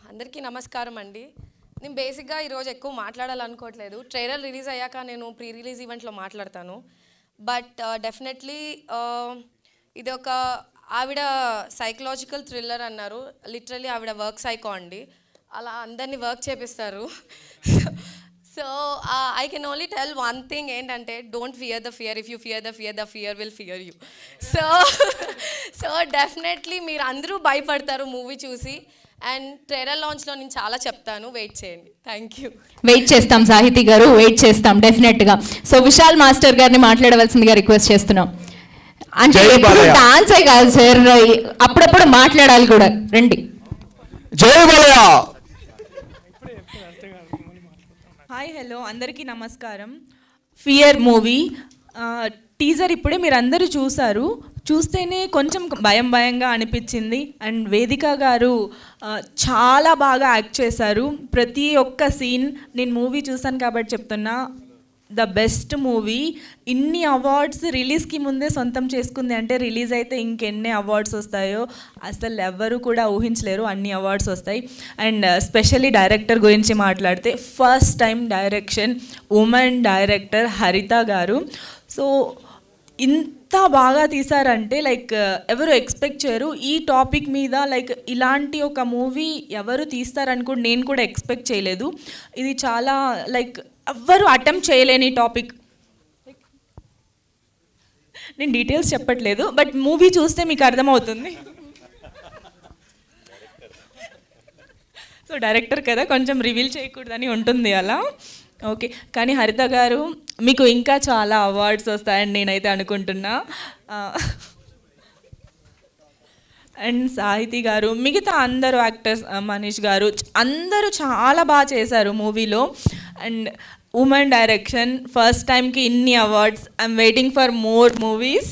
అందరికీ నమస్కారం అండి. నేను బేసిక్గా ఈరోజు ఎక్కువ మాట్లాడాలనుకోవట్లేదు. ట్రైలర్ రిలీజ్ అయ్యాక నేను ప్రీ రిలీజ్ ఈవెంట్లో మాట్లాడతాను. బట్ డెఫినెట్లీ ఇది ఒక ఆవిడ సైకలాజికల్ థ్రిల్లర్ అన్నారు. లిటరలీ ఆవిడ వర్క్ సైకో అండి. అలా అందరినీ వర్క్ చేపిస్తారు. So I can only tell one thing ఏంటంటే don't fear the fear. If you fear the fear, the fear will fear you. So definitely మీరు అందరూ భయపడతారు మూవీ చూసి. అండ్ ట్రైలర్ లాంచ్లో నేను చాలా చెప్తాను, వెయిట్ చేయండి. Thank you. వెయిట్ చేస్తాం సాహితీ గారు, వెయిట్ చేస్తాం డెఫినెట్గా. సో విశాల్ మాస్టర్ గారిని మాట్లాడవలసిందిగా రిక్వెస్ట్ చేస్తున్నాం. అంటే డాన్సే కాదు సార్, అప్పుడప్పుడు మాట్లాడాలి కూడా. రండి. జై బాలయ్య. హాయ్ హలో అందరికీ నమస్కారం. ఫియర్ మూవీ టీజర్ ఇప్పుడే మీరు అందరూ చూసారు. చూస్తేనే కొంచెం భయంగా అనిపించింది. అండ్ వేదిక గారు చాలా బాగా యాక్ట్ చేశారు. ప్రతి ఒక్క సీన్ నేను మూవీ చూసాను కాబట్టి చెప్తున్నా, ద బెస్ట్ మూవీ. ఇన్ని అవార్డ్స్ రిలీజ్కి ముందే సొంతం చేసుకుంది అంటే రిలీజ్ అయితే ఇంకెన్ని అవార్డ్స్ వస్తాయో అసలు ఎవ్వరు కూడా ఊహించలేరు. అన్ని అవార్డ్స్ వస్తాయి. అండ్ స్పెషల్లీ డైరెక్టర్ గురించి మాట్లాడితే first time direction, women director హరిత గారు. సో ఇంత బాగా తీశారంటే లైక్ ఎవరు ఎక్స్పెక్ట్ చేయరు. ఈ టాపిక్ మీద లైక్ ఇలాంటి ఒక మూవీ ఎవరు తీస్తారని కూడా నేను కూడా ఎక్స్పెక్ట్ చేయలేదు. ఇది చాలా లైక్ ఎవ్వరు అటెంప్ట్ చేయలేని టాపిక్. నేను డీటెయిల్స్ చెప్పట్లేదు, బట్ మూవీ చూస్తే మీకు అర్థమవుతుంది. సో డైరెక్టర్ కదా, కొంచెం రివీల్ చేయకూడదని ఉంటుంది అలా. ఓకే, కానీ హరిత గారు మీకు ఇంకా చాలా అవార్డ్స్ వస్తాయని నేనైతే అనుకుంటున్నా. అండ్ సాహితీ గారు, మిగతా అందరూ యాక్టర్స్, మనీష్ గారు అందరూ చాలా బాగా చేశారు మూవీలో. అండ్ ఉమెన్ డైరెక్షన్ ఫస్ట్ టైంకి ఇన్ని awards. I'm waiting for more movies.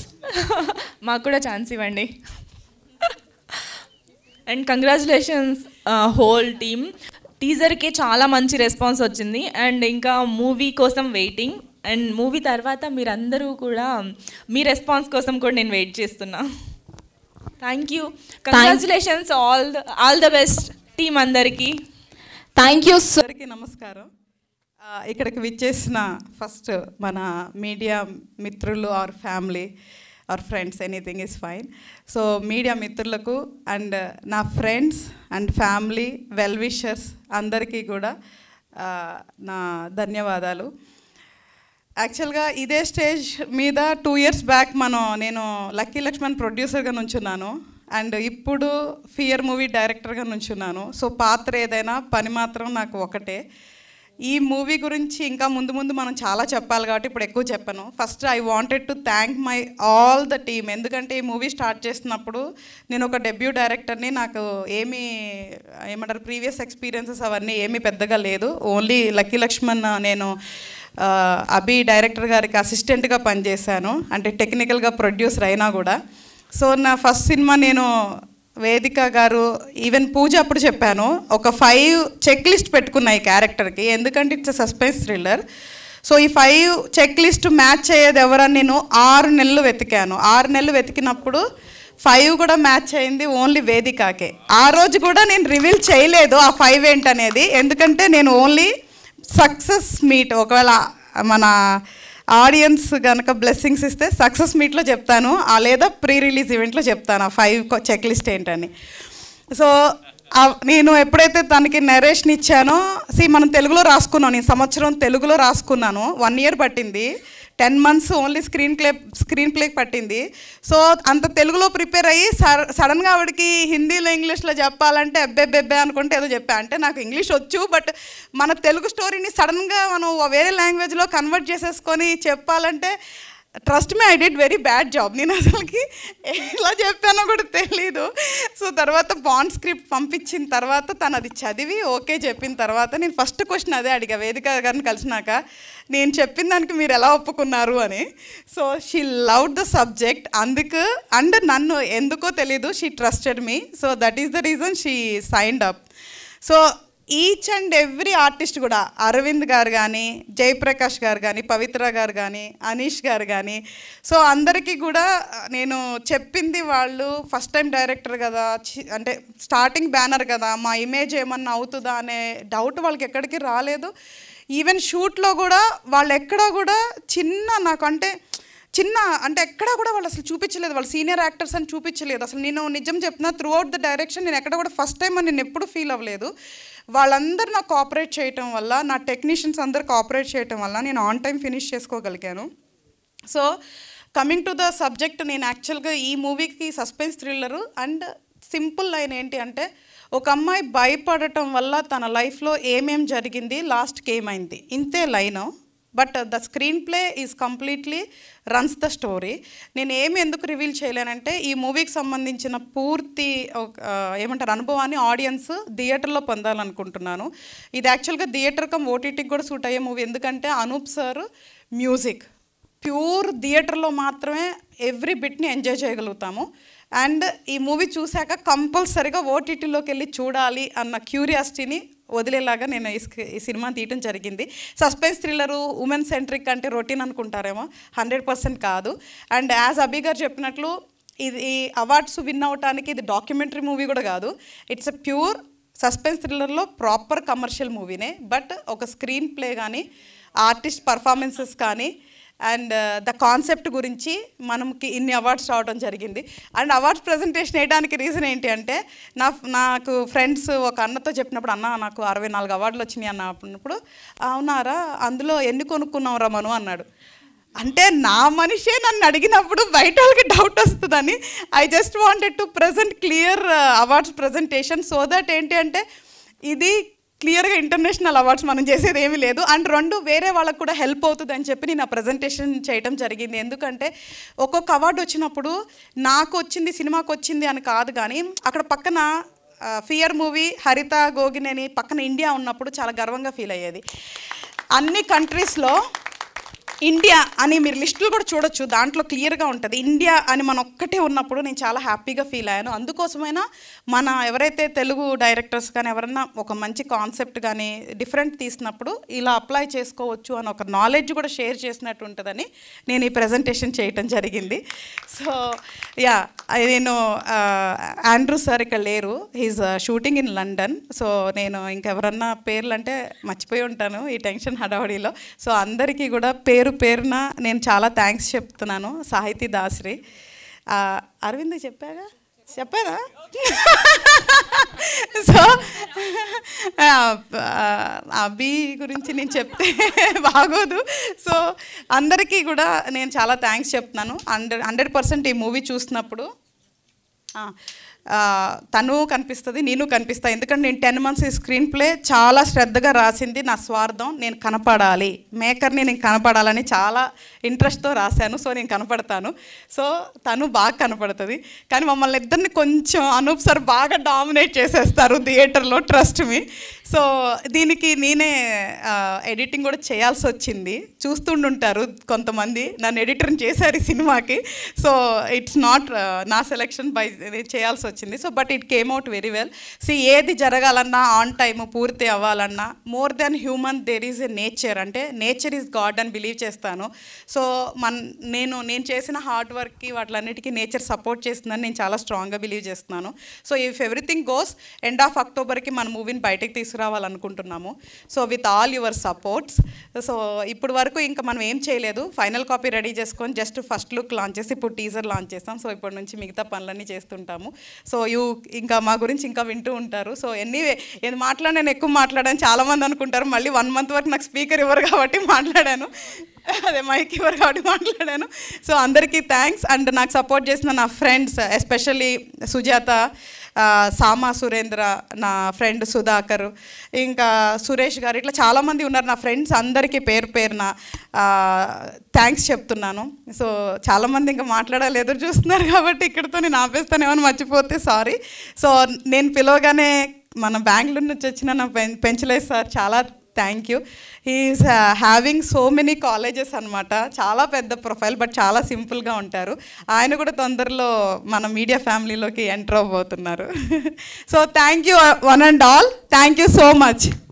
మాకు కూడా ఛాన్స్ ఇవ్వండి. And congratulations whole team. టీజర్కి చాలా మంచి రెస్పాన్స్ వచ్చింది. అండ్ ఇంకా మూవీ కోసం వెయిటింగ్. అండ్ మూవీ తర్వాత మీరందరూ కూడా మీ రెస్పాన్స్ కోసం కూడా నేను వెయిట్ చేస్తున్నా. Thank you. Congratulations. All the best team అందరికీ. Thank you. అందరికీ నమస్కారం. ఇక్కడికి విచ్చేసిన ఫస్ట్ మన మీడియా మిత్రులు or family or friends, anything is fine. So media మిత్రులకు అండ్ నా friends and family well wishers అందరికీ కూడా నా ధన్యవాదాలు. యాక్చువల్గా ఇదే స్టేజ్ మీద 2 years బ్యాక్ నేను లక్కీ లక్ష్మణ్ ప్రొడ్యూసర్గా నుంచున్నాను. అండ్ ఇప్పుడు ఫియర్ మూవీ డైరెక్టర్గా నుంచున్నాను. సో పాత్ర ఏదైనా పని మాత్రం నాకు ఒకటే. ఈ మూవీ గురించి ఇంకా ముందు మనం చాలా చెప్పాలి కాబట్టి ఇప్పుడు ఎక్కువ చెప్పను. First I wanted to thank my all the team. ఎందుకంటే ఈ మూవీ స్టార్ట్ చేసినప్పుడు నేను ఒక డెబ్యూ డైరెక్టర్ని, నాకు ఏమంటారు ప్రీవియస్ ఎక్స్పీరియన్సెస్ అవన్నీ ఏమీ పెద్దగా లేదు. ఓన్లీ లక్కీ లక్ష్మణ్ నేను అభి డైరెక్టర్ గారికి అసిస్టెంట్గా పనిచేశాను, అంటే టెక్నికల్గా ప్రొడ్యూసర్ అయినా కూడా. సో నా ఫస్ట్ సినిమా నేను వేదిక గారు ఈవెన్ పూజ అప్పుడు చెప్పాను, ఒక 5 చెక్ లిస్ట్ పెట్టుకున్నా ఈ క్యారెక్టర్కి. ఎందుకంటే ఇట్స్ సస్పెన్స్ థ్రిల్లర్. సో ఈ 5 చెక్ లిస్ట్ మ్యాచ్ అయ్యేది ఎవరని నేను 6 నెలలు వెతికాను. 6 నెలలు వెతికినప్పుడు 5 కూడా మ్యాచ్ అయింది ఓన్లీ వేదికకే. ఆ రోజు కూడా నేను రివీల్ చేయలేదు ఆ 5 ఏంటనేది. ఎందుకంటే నేను ఓన్లీ సక్సెస్ మీట్, ఒకవేళ మన ఆడియన్స్ కనుక బ్లెస్సింగ్స్ ఇస్తే సక్సెస్ మీట్లో చెప్తాను, లేదా ప్రీ రిలీజ్ ఈవెంట్లో చెప్తాను ఆ 5 చెక్ లిస్ట్ ఏంటని. సో నేను ఎప్పుడైతే తనకి నరేషన్ ఇచ్చానో, మనం తెలుగులో రాసుకున్నాను. నేను సంవత్సరం తెలుగులో రాసుకున్నాను. 1 year పట్టింది. 10 months ఓన్లీ స్క్రీన్ ప్లేకి పట్టింది. సో అంత తెలుగులో ప్రిపేర్ అయ్యి సడన్గా ఆవిడకి హిందీలో ఇంగ్లీష్లో చెప్పాలంటే అబ్బెబ్బెబ్బే అనుకుంటే ఏదో చెప్పా. అంటే నాకు ఇంగ్లీష్ వచ్చు, బట్ మన తెలుగు స్టోరీని సడన్గా మనం వేరే లాంగ్వేజ్లో కన్వర్ట్ చేసేసుకొని చెప్పాలంటే trust me, I did very bad job. నేను అసలుకి ఎలా చెప్పానో కూడా తెలీదు. సో తర్వాత బాండ్ స్క్రిప్ట్ పంపించిన తర్వాత తను అది చదివి ఓకే చెప్పిన తర్వాత నేను ఫస్ట్ క్వశ్చన్ అదే అడిగా వేదిక గారిని కలిసినాక, నేను చెప్పిన దానికి మీరు ఎలా ఒప్పుకున్నారు అని. So she loved the subject. అందుకు అండ్ నన్ను ఎందుకో తెలీదు she trusted me. So that is the reason she signed up. So each and every artist కూడా అరవింద్ గారు కానీ, జయప్రకాష్ గారు కానీ, పవిత్ర గారు కానీ, అనీష్ గారు కానీ, సో అందరికీ కూడా నేను చెప్పింది, వాళ్ళు ఫస్ట్ టైం డైరెక్టర్ కదా, అంటే స్టార్టింగ్ బ్యానర్ కదా, మా ఇమేజ్ ఏమన్నా అవుతుందా అనే డౌట్ వాళ్ళకి ఎక్కడికి రాలేదు. ఈవెన్ షూట్లో కూడా వాళ్ళు ఎక్కడా కూడా అంటే ఎక్కడా కూడా వాళ్ళు అసలు చూపించలేదు, వాళ్ళు సీనియర్ యాక్టర్స్ అని చూపించలేదు. అసలు నేను నిజం చెప్తున్నా, త్రూ అవుట్ ద డైరెక్షన్ నేను ఎక్కడ కూడా ఫస్ట్ టైం అని నేను ఎప్పుడు ఫీల్ అవ్వలేదు. వాళ్ళందరూ నాకు కోఆపరేట్ చేయటం వల్ల, నా టెక్నీషియన్స్ అందరూ కోఆపరేట్ చేయటం వల్ల నేను ఆన్ టైం ఫినిష్ చేసుకోగలిగాను. So coming to the subject, నేను యాక్చువల్గా ఈ మూవీకి suspense thriller and simple line ఏంటి అంటే, ఒక అమ్మాయి భయపడటం వల్ల తన లైఫ్లో ఏమేం జరిగింది, లాస్ట్కి ఏమైంది, ఇంతే line. But the screen play is completely runs the story. నేను ఏమి ఎందుకు రివీల్ చేయలేనంటే, ఈ మూవీకి సంబంధించిన పూర్తి అనుభవాన్ని ఆడియన్స్ థియేటర్లో పొందాలనుకుంటున్నాను. ఇది యాక్చువల్గా థియేటర్ కమ్ ఓటీటీకి కూడా సూట్ అయ్యే మూవీ. ఎందుకంటే అనూప్ సార్ మ్యూజిక్ ప్యూర్ థియేటర్లో మాత్రమే ఎవ్రీ బిట్ని ఎంజాయ్ చేయగలుగుతాము. అండ్ ఈ మూవీ చూశాక కంపల్సరీగా ఓటీటీలోకి వెళ్ళి చూడాలి అన్న క్యూరియాసిటీని వదిలేలాగా నేను ఈ సినిమా తీయటం జరిగింది. సస్పెన్స్ థ్రిల్లరు ఉమెన్ సెంట్రిక్ అంటే రొటీన్ అనుకుంటారేమో, 100% కాదు. అండ్ యాజ్ అభి గారు చెప్పినట్లు, ఇది అవార్డ్స్ విన్ అవటానికి ఇది డాక్యుమెంటరీ మూవీ కూడా కాదు. ఇట్స్ ఎ ప్యూర్ సస్పెన్స్ థ్రిల్లర్లో ప్రాపర్ కమర్షియల్ మూవీనే. బట్ ఒక స్క్రీన్ ప్లే కానీ, ఆర్టిస్ట్ పర్ఫార్మెన్సెస్ కానీ, అండ్ ద కాన్సెప్ట్ గురించి మనకి ఇన్ని అవార్డ్స్ రావడం జరిగింది. అండ్ అవార్డ్స్ ప్రజెంటేషన్ వేయడానికి రీజన్ ఏంటి అంటే, నాకు ఫ్రెండ్స్ ఒక అన్నతో చెప్పినప్పుడు, అన్న నాకు 64 అవార్డులు వచ్చినాయి అన్నప్పుడు, అవునారా, అందులో ఎన్ని కొనుక్కున్నావురా మను అన్నాడు. అంటే నా మనిషే నన్ను అడిగినప్పుడు బయట వాళ్ళకి డౌట్ వస్తుందని I just wanted to present clear awards presentation. So that ఏంటి అంటే, ఇది క్లియర్గా ఇంటర్నేషనల్ అవార్డ్స్ మనం చేసేది ఏమీ లేదు. అండ్ 2 వేరే వాళ్ళకు కూడా హెల్ప్ అవుతుంది అని చెప్పి నేను ఆ ప్రజెంటేషన్ చేయడం జరిగింది. ఎందుకంటే ఒక్కొక్క అవార్డు వచ్చినప్పుడు నాకు వచ్చింది, సినిమాకి వచ్చింది అని కాదు, కానీ అక్కడ పక్కన ఫియర్ మూవీ, హరిత, గోగినేని పక్కన ఇండియా ఉన్నప్పుడు చాలా గర్వంగా ఫీల్ అయ్యేది. అన్ని కంట్రీస్లో ఇండియా అని మీరు లిస్టులు కూడా చూడొచ్చు, దాంట్లో క్లియర్గా ఉంటుంది. ఇండియా అని మన ఒక్కటే ఉన్నప్పుడు నేను చాలా హ్యాపీగా ఫీల్ అయ్యాను. అందుకోసమైనా మన ఎవరైతే తెలుగు డైరెక్టర్స్ కానీ ఎవరన్నా ఒక మంచి కాన్సెప్ట్ కానీ డిఫరెంట్ తీసినప్పుడు ఇలా అప్లై చేసుకోవచ్చు అని ఒక నాలెడ్జ్ కూడా షేర్ చేసినట్టు ఉంటుందని నేను ఈ ప్రజెంటేషన్ చేయటం జరిగింది. సో యా, నేను ఆండ్రూ సార్ ఇక్కడ లేరు, he's shooting in London. So నేను ఇంకెవరన్నా పేర్లు అంటే మర్చిపోయి ఉంటాను ఈ టెన్షన్ హడావడిలో. సో అందరికీ కూడా పేరున నేను చాలా థ్యాంక్స్ చెప్తున్నాను. సాహితీ దాసరి, అరవింద్ చెప్పానా? సో అభి గురించి నేను చెప్తే బాగోదు. సో అందరికీ కూడా నేను చాలా థ్యాంక్స్ చెప్తున్నాను. 100% ఈ మూవీ చూసినప్పుడు తను కనిపిస్తుంది, నేను కనిపిస్తా. ఎందుకంటే నేను 10 months ఈ స్క్రీన్ ప్లే చాలా శ్రద్ధగా రాసింది నా స్వార్థం, నేను కనపడాలి, మేకర్ని నేను కనపడాలని చాలా ఇంట్రెస్ట్తో రాశాను. సో నేను కనపడతాను. సో తను బాగా కనపడుతుంది. కానీ మమ్మల్ని ఇద్దరిని కొంచెం అనూప్ సార్ బాగా డామినేట్ చేసేస్తారు థియేటర్లో, ట్రస్ట్ మీ. సో దీనికి నేనే ఎడిటింగ్ కూడా చేయాల్సి వచ్చింది. చూస్తుండుంటారు కొంతమంది, నన్ను ఎడిటర్ని చేశారు ఈ సినిమాకి. సో ఇట్స్ నాట్ నా సెలెక్షన్ బై చేయాల్సి వచ్చింది. So but it came out very well. ఏది జరగాలన్నా ఆన్ టైమ్ పూర్తి అవ్వాలన్నా, more than human there is a nature, అంటే నేచర్ ఈజ్ గాడ్ అని బిలీవ్ చేస్తాను. సో నేను చేసిన హార్డ్ వర్క్కి వాటిలన్నిటికీ నేచర్ సపోర్ట్ చేస్తుందని నేను చాలా స్ట్రాంగ్గా బిలీవ్ చేస్తున్నాను. So if everything goes, end of అక్టోబర్కి మన మూవీని బయటకు తీసుకురావాలనుకుంటున్నాము. So with all your supports. So ఇప్పుడు వరకు ఇంకా మనం ఏం చేయలేదు, ఫైనల్ కాపీ రెడీ చేసుకొని జస్ట్ ఫస్ట్ లుక్ లాంచ్ చేసి ఇప్పుడు టీజర్ లాంచ్ చేస్తాం. సో ఇప్పటి నుంచి మిగతా పనులన్నీ చేస్తుంటాము. సో ఇంకా మా గురించి ఇంకా వింటూ ఉంటారు. సో ఎనీవే, ఏది నేను ఎక్కువ మాట్లాడాను చాలామంది అనుకుంటారు. మళ్ళీ 1 month వరకు నాకు స్పీకర్ ఇవ్వరు కాబట్టి మాట్లాడాను, అదే మైక్ ఇవ్వరు కాబట్టి మాట్లాడాను. సో అందరికీ థ్యాంక్స్. అండ్ నాకు సపోర్ట్ చేసిన నా ఫ్రెండ్స్, ఎస్పెషల్లీ సుజాత, సామా సురేంద్ర, నా ఫ్రెండ్ సుధాకర్, ఇంకా సురేష్ గారు, ఇట్లా చాలామంది ఉన్నారు నా ఫ్రెండ్స్. అందరికీ పేరున థ్యాంక్స్ చెప్తున్నాను. సో చాలామంది ఇంకా మాట్లాడాలి ఎదురు చూస్తున్నారు కాబట్టి ఇక్కడితో నేను ఆపేస్తాను, ఏమైనా మర్చిపోతే సారీ. సో నేను పిలవగానే మన బెంగళూరు నుంచి వచ్చిన నా పెంచలేదు సార్ చాలా thank you. He's having so many colleges అనమాట. చాలా పెద్ద ప్రొఫైల్, బట్ చాలా సింపుల్గా ఉంటారు. ఆయన కూడా తొందరలో మన మీడియా ఫ్యామిలీలోకి ఎంటర్ అవ్వబోతున్నారు. So thank you one and all. Thank you so much.